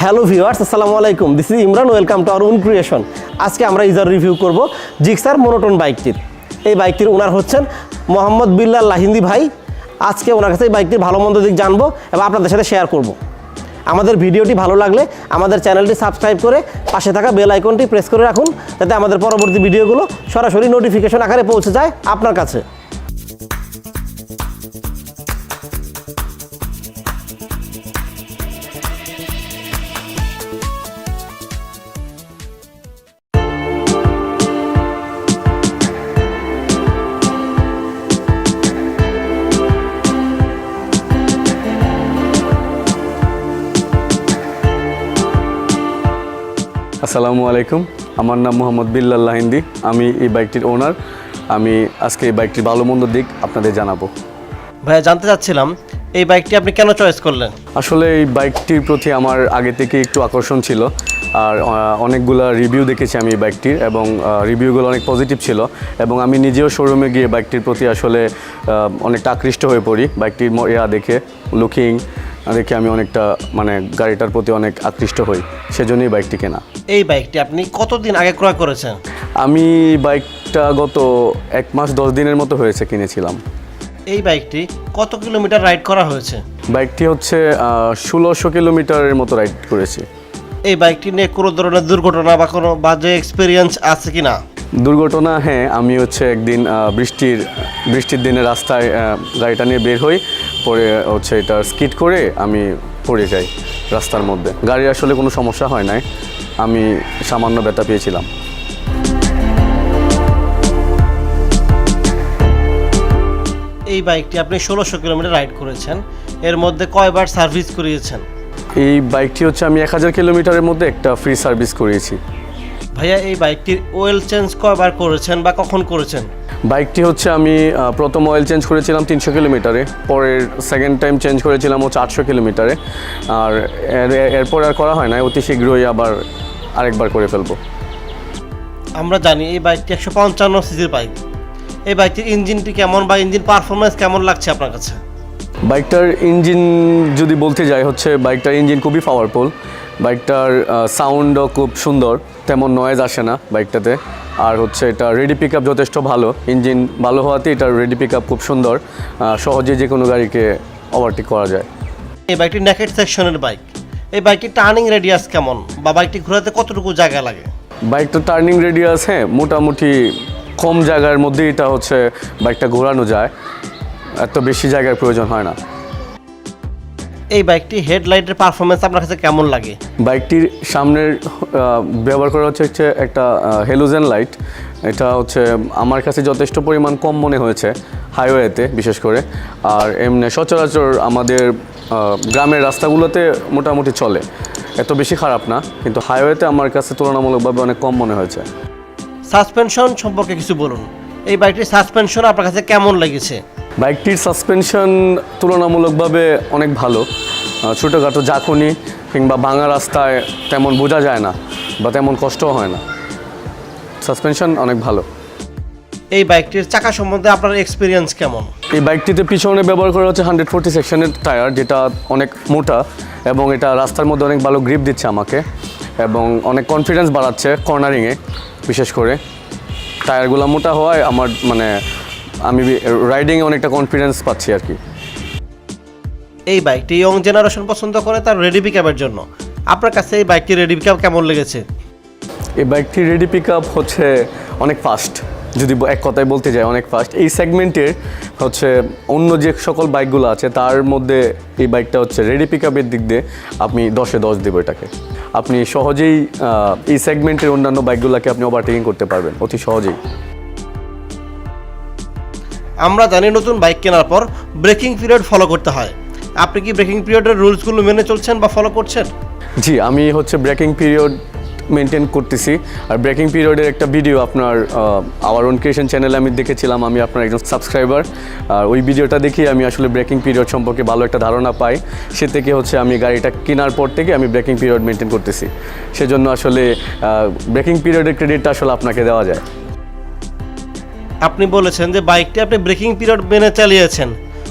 Hello viewers, আসসালামু আলাইকুম। This is Imran, welcome to our own creation. আজকে আমরা ইজার রিভিউ করব জিক্সার মোনোটোন বাইকটির। এই বাইকটির ওনার হচ্ছেন মোহাম্মদ বিল্লাল লাহিন্দি ভাই। আজকে ওনার কাছে এই বাইকটির ভালো মন্দ দিক জানবো এবং আপনাদের সাথে শেয়ার করব। আমাদের ভিডিওটি ভালো লাগলে আমাদের চ্যানেলটি সাবস্ক্রাইব করে পাশে থাকা বেল আইকনটি প্রেস করে রাখুন, যাতে আমাদের পরবর্তী ভিডিওগুলো সরাসরি নোটিফিকেশন আকারে পৌঁছে যায় আপনার কাছে। আসসালামু আলাইকুম, আমার নাম মোহাম্মদ বিল্লাল লাহিন্দি। আমি এই বাইকটির ওনার। আমি আজকে এই বাইকটির ভালো মন্দ দিক আপনাদের জানাবো। ভাইয়া, জানতে চাচ্ছিলাম এই বাইকটি আপনি কেন চয়েস করলেন? আসলে এই বাইকটির প্রতি আমার আগে থেকে একটু আকর্ষণ ছিল, আর অনেকগুলো রিভিউ দেখেছি আমি এই বাইকটির, এবং রিভিউগুলো অনেক পজিটিভ ছিল, এবং আমি নিজেও শোরুমে গিয়ে বাইকটির প্রতি আসলে অনেকটা আকৃষ্ট হয়ে পড়ি। বাইকটির দেখে, লুকিং দেখে আমি অনেকটা গাড়িটার প্রতি অনেক আকৃষ্ট হই, সেজন্যই বাইকটি কেনা। এই বাইকটি আপনি কতদিন আগে ক্রয় করেছেন? আমি বাইকটা গত 1 মাস 10 দিনের মতো হয়েছে কিনেছিলাম। এই বাইকটি কত কিলোমিটার রাইড করা হয়েছে? বাইকটি হচ্ছে 1600 কিলোমিটারের মতো রাইড করেছি। এই বাইকটি নিয়ে কোনো ধরনের দুর্ঘটনা বা কোনো বাজে এক্সপিরিয়েন্স আছে কি না? দুর্ঘটনা, হ্যাঁ। আমি একদিন বৃষ্টির দিনে রাস্তায় গাড়িটা নিয়ে বের হই, পরে এটা স্কিড করে আমি পড়ে যাই রাস্তার মধ্যে। গাড়ির আসলে কোনো সমস্যা হয় নাই, আমি সামান্য ব্যথা পেয়েছিলাম। এই বাইকটি আপনি 1600 কিলোমিটার রাইড করেছেন, এর মধ্যে কয়বার সার্ভিস করিয়েছেন? এই বাইকটি আমি 1000 কিলোমিটারের মধ্যে একটা ফ্রি সার্ভিস করিয়েছি। ভাইয়া, এই বাইকটির অয়েল চেঞ্জ কয়বার করেছেন বা কখন করেছেন? বাইকটি আমি প্রথম অয়েল চেঞ্জ করেছিলাম 300 কিলোমিটারে, পরের সেকেন্ড টাইম চেঞ্জ করেছিলাম 800 কিলোমিটারে, আর এরপর আর করা হয় না। অতি শীঘ্রই আবার আরেকবার করে ফেলবো। আমরা জানি এই বাইকটি 155 সিসির বাইক। এই বাইকটির ইঞ্জিনটি কেমন বা ইঞ্জিন পারফরমেন্স কেমন লাগছে আপনার কাছে? বাইকটার ইঞ্জিন যদি বলতে যাই, বাইকটার ইঞ্জিন খুবই পাওয়ারফুল। বাইকটার সাউন্ডও খুব সুন্দর, তেমন নয়েজ আসে না বাইকটাতে। আর এটা রেডি পিক আপ যথেষ্ট ভালো। ইঞ্জিন ভালো হওয়াতে এটার রেডি পিক আপ খুব সুন্দর, সহজে যে কোনো গাড়িকে ওভারটেক করা যায়। এই বাইকটি নেকেড সেকশনের বাইক। এই বাইকটির টার্নিং রেডিয়াস কেমন বা বাইকটি ঘোরাতে কতটুকু জায়গা লাগে? বাইকটা টার্নিং রেডিয়াস, হ্যাঁ, মোটামুটি কম জায়গার মধ্যে এটা বাইকটা ঘোরানো যায়, এত বেশি জায়গার প্রয়োজন হয় না। এই বাইকটি হেডলাইটের পারফরমেন্স আপনার কাছে কেমন লাগে? বাইকটির সামনের ব্যবহার করা হচ্ছে একটা হেলোজেন লাইট। এটা আমার কাছে যথেষ্ট পরিমাণ কম মনে হয়েছে হাইওয়েতে, বিশেষ করে। আর এমনি সচরাচর আমাদের গ্রামের রাস্তাগুলোতে মোটামুটি চলে, এত বেশি খারাপ না, কিন্তু হাইওয়েতে আমার কাছে তুলনামূলকভাবে অনেক কম মনে হয়েছে। সাসপেনশন সম্পর্কে কিছু বলুন। এই বাইকটির সাসপেনশন আপনার কাছে কেমন লেগেছে? বাইকটির সাসপেনশন তুলনামূলকভাবে অনেক ভালো। ছোটোখাটো ঝাঁকুনি কিংবা ভাঙা রাস্তায় তেমন বোঝা যায় না বা তেমন কষ্টও হয় না। সাসপেনশন অনেক ভালো। এই বাইকটির চাকা সম্বন্ধে আপনার এক্সপিরিয়েন্স কেমন? এই বাইকটিতে পিছনে ব্যবহার করা হচ্ছে 140 সেকশনের টায়ার, যেটা অনেক মোটা, এবং এটা রাস্তার মধ্যে অনেক ভালো গ্রিপ দিচ্ছে আমাকে, এবং অনেক কনফিডেন্স বাড়াচ্ছে কর্নারিংয়ে। বিশেষ করে টায়ারগুলো মোটা হওয়ায় আমার আমি রাইডিংয়ে অনেকটা কনফিডেন্স পাচ্ছি আর কি। এই বাইকটি ইয়ং জেনারেশন পছন্দ করে তার রেডি পিকআপের জন্য। আপনার কাছে এই বাইকটির রেডি পিকআপ কেমন লেগেছে? এই বাইকটির রেডি পিকআপ অনেক ফাস্ট। যদি এক কথায় বলতে যাই, অনেক ফাস্ট। এই সেগমেন্টের অন্য যে সকল বাইকগুলো আছে তার মধ্যে এই বাইকটা রেডি পিকআপের দিক দিয়ে আপনি 10-এ 10 দেবো এটাকে। আপনি সহজেই এই সেগমেন্টের অন্যান্য বাইকগুলোকে আপনি ওভারটেকিং করতে পারবেন অতি সহজেই। আমরা জানি নতুন বাইক কেনার পর ব্রেকিং পিরিয়ড ফলো করতে হয়। আপনি কি ব্রেকিং পিরিয়ডের রুলসগুলো মেনে চলছেন বা ফলো করছেন? জি, আমি ব্রেকিং পিরিয়ড মেনটেন করতেছি। আর ব্রেকিং পিরিয়ডের একটা ভিডিও আপনার আওয়ার ওন ক্রিয়েশন চ্যানেলে আমি দেখেছিলাম। আমি আপনার একজন সাবস্ক্রাইবার, আর ওই ভিডিওটা দেখি আমি ব্রেকিং পিরিয়ড সম্পর্কে ভালো একটা ধারণা পাই। সে থেকে আমি গাড়িটা কেনার পর থেকে আমি ব্রেকিং পিরিয়ড মেনটেন করতেছি। সেজন্য ব্রেকিং পিরিয়ডের ক্রেডিটটা আপনাকে দেওয়া যায়। আপনি বলেছেন যে বাইকটি আপনি ব্রেকিং পিরিয়ড মেনে চালিয়েছেন,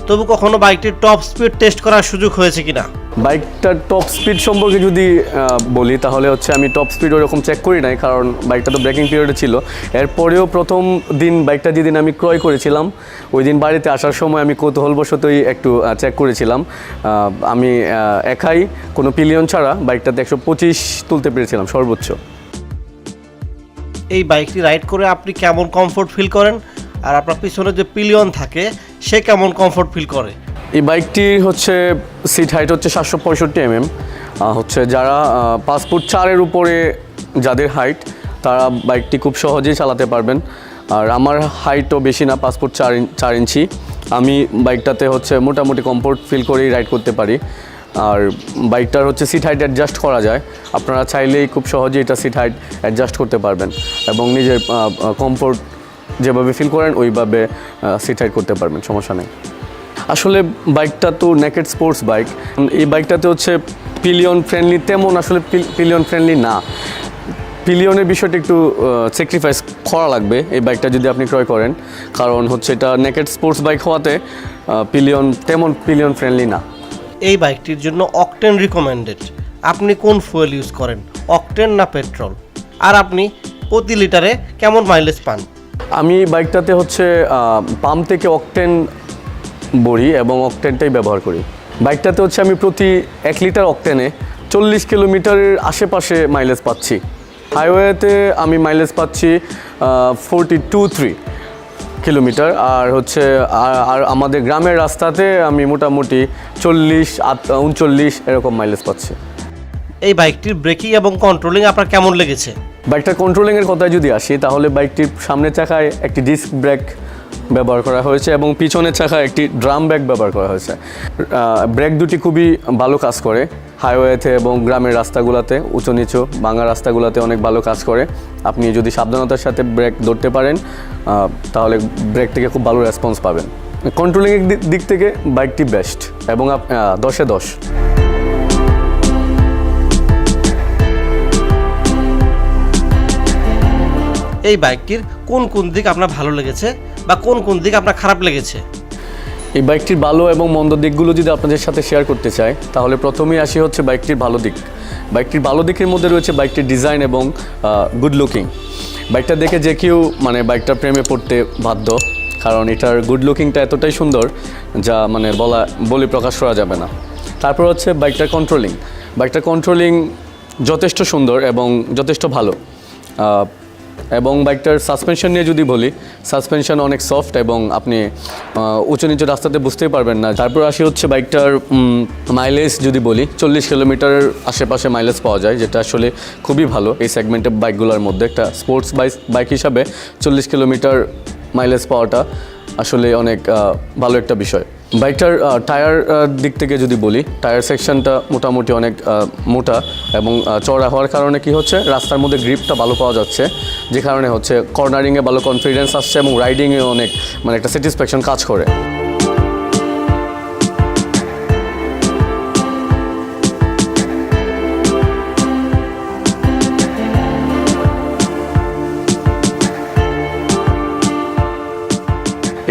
তবু কখনো বাইকটির টপ স্পিড টেস্ট করার সুযোগ হয়েছে কিনা? বাইকটার টপ স্পিড সম্পর্কে যদি বলি তাহলে হচ্ছে আমি টপ স্পিড ওরকম চেক করি নাই, কারণ বাইকটা তো ব্রেকিং পিরিয়ডে ছিল। এরপরেও প্রথম দিন বাইকটা যেদিন আমি ক্রয় করেছিলাম ওই দিন বাড়িতে আসার সময় আমি কৌতূহলবশতই একটু চেক করেছিলাম। আমি একাই কোনো পিলিয়ন ছাড়া বাইকটাতে 125 তুলতে পেরেছিলাম সর্বোচ্চ। এই বাইকটি রাইড করে আপনি কেমন কমফোর্ট ফিল করেন, আর আপনার পিছনে যে পিলিয়ন থাকে সে কেমন কমফোর্ট ফিল করে? এই বাইকটি হচ্ছে সিট হাইট হচ্ছে 765 mm। হচ্ছে যারা 5 ফুট 4-এর উপরে যাদের হাইট তারা বাইকটি খুব সহজেই চালাতে পারবেন। আর আমার হাইটও বেশি না, 5 ফুট 4 ইঞ্চি। আমি বাইকটাতে হচ্ছে মোটামুটি কমফোর্ট ফিল করেই রাইড করতে পারি। আর বাইকটার হচ্ছে সিট হাইট অ্যাডজাস্ট করা যায়, আপনারা চাইলেই খুব সহজেই এটা সিট হাইট অ্যাডজাস্ট করতে পারবেন এবং নিজের কমফোর্ট যেভাবে ফিল করেন ওইভাবে সিট হাইট করতে পারবেন, সমস্যা নেই। আসলে বাইকটা তো নেকেড স্পোর্টস বাইক, এই বাইকটাতে হচ্ছে পিলিয়ন ফ্রেন্ডলি তেমন আসলে পিলিয়ন ফ্রেন্ডলি না। পিলিয়নের বিষয়টা একটু স্যাক্রিফাইস করা লাগবে এই বাইকটা যদি আপনি ক্রয় করেন, কারণ হচ্ছে এটা নেকেড স্পোর্টস বাইক হওয়াতে তেমন পিলিয়ন ফ্রেন্ডলি না। এই বাইকটির জন্য অকটেন রিকমেন্ডেড। আপনি কোন ফুয়েল ইউজ করেন, অকটেন না পেট্রোল? আর আপনি প্রতি লিটারে কেমন মাইলেজ পান? আমি বাইকটাতে হচ্ছে পাম্প থেকে অকটেন বড়ি এবং অকটেনটাই ব্যবহার করি। বাইকটাতে হচ্ছে আমি প্রতি 1 লিটার অকটেনে 40 কিলোমিটারের আশেপাশে মাইলেজ পাচ্ছি। হাইওয়েতে আমি মাইলেজ পাচ্ছি 42-3 কিলোমিটার, আর হচ্ছে আর আমাদের গ্রামের রাস্তাতে আমি মোটামুটি 40-39 এরকম মাইলেজ পাচ্ছি। এই বাইকটির ব্রেকিং এবং কন্ট্রোলিং আপনার কেমন লেগেছে? বাইকটার কন্ট্রোলিংয়ের কথায় যদি আসি তাহলে বাইকটির সামনের চাকায় একটি ডিস্ক ব্রেক ব্যবহার করা হয়েছে এবং পিছনের চাকায় একটি ড্রাম ব্রেক ব্যবহার করা হয়েছে। ব্রেক দুটি খুবই ভালো কাজ করে হাইওয়েতে এবং গ্রামের রাস্তাগুলোতে, উঁচু নিচু ভাঙা রাস্তাগুলোতে অনেক ভালো কাজ করে। আপনি যদি সাবধানতার সাথে ব্রেক ধরতে পারেন তাহলে ব্রেক থেকে খুব ভালো রেসপন্স পাবেন। কন্ট্রোলিংয়ের দিক থেকে বাইকটি বেস্ট এবং 10-এ 10। এই বাইকটির কোন কোন দিক আপনার ভালো লেগেছে বা কোন কোন দিক আপনার খারাপ লেগেছে? এই বাইকটির ভালো এবং মন্দ দিকগুলো যদি আপনাদের সাথে শেয়ার করতে চাই তাহলে প্রথমেই আসি হচ্ছে বাইকটির ভালো দিক। বাইকটির ভালো দিকের মধ্যে রয়েছে বাইকটির ডিজাইন এবং গুড লুকিং। বাইকটা দেখে যে কেউ বাইকটার প্রেমে পড়তে বাধ্য, কারণ এটার গুড লুকিংটা এতটাই সুন্দর যা বলে প্রকাশ করা যাবে না। তারপর হচ্ছে বাইকটার কন্ট্রোলিং যথেষ্ট সুন্দর এবং যথেষ্ট ভালো। এবং বাইকটার সাসপেনশন নিয়ে যদি বলি, সাসপেনশন অনেক সফট এবং আপনি উঁচু নিচু রাস্তাতে বুঝতেই পারবেন না। তারপর আসি হচ্ছে বাইকটার মাইলেজ যদি বলি, 40 কিলোমিটারের আশেপাশে মাইলেজ পাওয়া যায়, যেটা আসলে খুবই ভালো এই সেগমেন্টের বাইকগুলোর মধ্যে। একটা স্পোর্টস বাইক হিসাবে 40 কিলোমিটার মাইলেজ পাওয়াটা আসলে অনেক ভালো একটা বিষয়। বাইকটার টায়ার দিক থেকে যদি বলি, টায়ার সেকশনটা মোটামুটি অনেক মোটা এবং চড়া হওয়ার কারণে কি হচ্ছে রাস্তার মধ্যে গ্রিপটা ভালো পাওয়া যাচ্ছে, যে কারণে হচ্ছে কর্নারিংয়ে ভালো কনফিডেন্স আসছে এবং রাইডিংয়ে অনেক একটা স্যাটিসফ্যাকশন কাজ করে।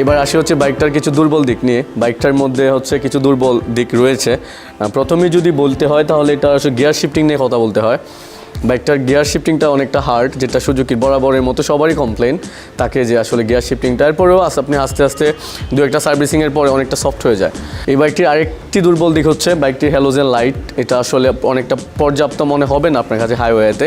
এবার আসি হচ্ছে বাইকটার কিছু দুর্বল দিক নিয়ে। বাইকটার মধ্যে হচ্ছে কিছু দুর্বল দিক রয়েছে। প্রথমেই যদি বলতে হয় তাহলে এটা আসলে গিয়ার শিফটিং নিয়ে কথা বলতে হয়। বাইকটার গিয়ার শিফটিংটা অনেকটা হার্ড, যেটা সুজুকির বরাবরের মতো সবারই কমপ্লেন থাকে যে আসলে গিয়ার শিফটিংটা, এরপরেও আপনি আস্তে আস্তে দু একটা সার্ভিসিংয়ের পরে অনেকটা সফট হয়ে যায়। এই বাইকটির আরেকটি দুর্বল দিক হচ্ছে বাইকটির হ্যালোজেন লাইট। এটা আসলে অনেকটা পর্যাপ্ত মনে হবে না আপনার কাছে হাইওয়েতে,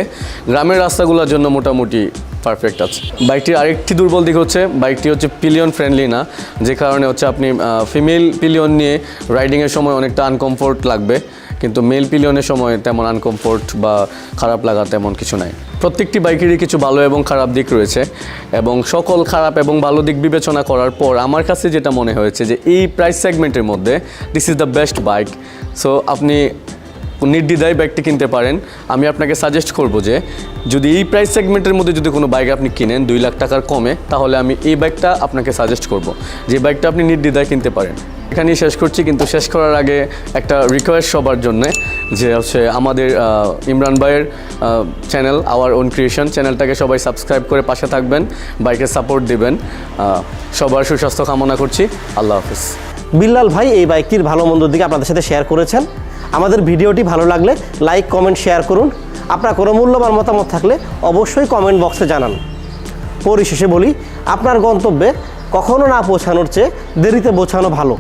গ্রামের রাস্তাগুলোর জন্য মোটামুটি পারফেক্ট আছে। বাইকটির আরেকটি দুর্বল দিক হচ্ছে বাইকটি হচ্ছে পিলিয়ন ফ্রেন্ডলি না, যে কারণে হচ্ছে আপনি ফিমেল পিলিয়ন নিয়ে রাইডিংয়ের সময় অনেকটা আনকমফোর্ট লাগবে, কিন্তু মেল পিলিয়নের সময় তেমন আনকমফোর্ট বা খারাপ লাগা তেমন কিছু নাই। প্রত্যেকটি বাইকেরই কিছু ভালো এবং খারাপ দিক রয়েছে এবং সকল খারাপ এবং ভালো দিক বিবেচনা করার পর আমার কাছে যেটা মনে হয়েছে যে এই প্রাইস সেগমেন্টের মধ্যে this is the best bike. So আপনি নির্দ্বিধায় বাইকটি কিনতে পারেন। আমি আপনাকে সাজেস্ট করব যে যদি এই প্রাইস সেগমেন্টের মধ্যে যদি কোনো বাইক আপনি কিনেন 2 লাখ টাকার কমে, তাহলে আমি এই বাইকটা আপনাকে সাজেস্ট করব যে বাইকটা আপনি নির্দ্বিধায় কিনতে পারেন। এখানেই শেষ করছি, কিন্তু শেষ করার আগে একটা রিকোয়েস্ট সবার জন্যে যে হচ্ছে আমাদের ইমরান ভাইয়ের চ্যানেল আওয়ার ওন ক্রিয়েশন চ্যানেলটাকে সবাই সাবস্ক্রাইব করে পাশে থাকবেন, বাইকের সাপোর্ট দিবেন। সবার সুস্বাস্থ্য কামনা করছি। আল্লাহ হাফিজ। বিল্লাল ভাই এই বাইকটির ভালো মন্দ দিকে আপনাদের সাথে শেয়ার করেছেন। আমাদের ভিডিওটি ভালো লাগলে লাইক কমেন্ট শেয়ার করুন। আপনার কোনো মূল্যবান মতামত থাকলে অবশ্যই কমেন্ট বক্সে জানান। পরিশেষে বলি, আপনার গন্তব্যে কখনো না পৌঁছানোর চেয়ে দেরিতে পৌঁছানো ভালো।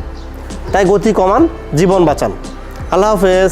তাই গতি কমান, জীবন বাঁচান। আল্লাহ হাফেজ।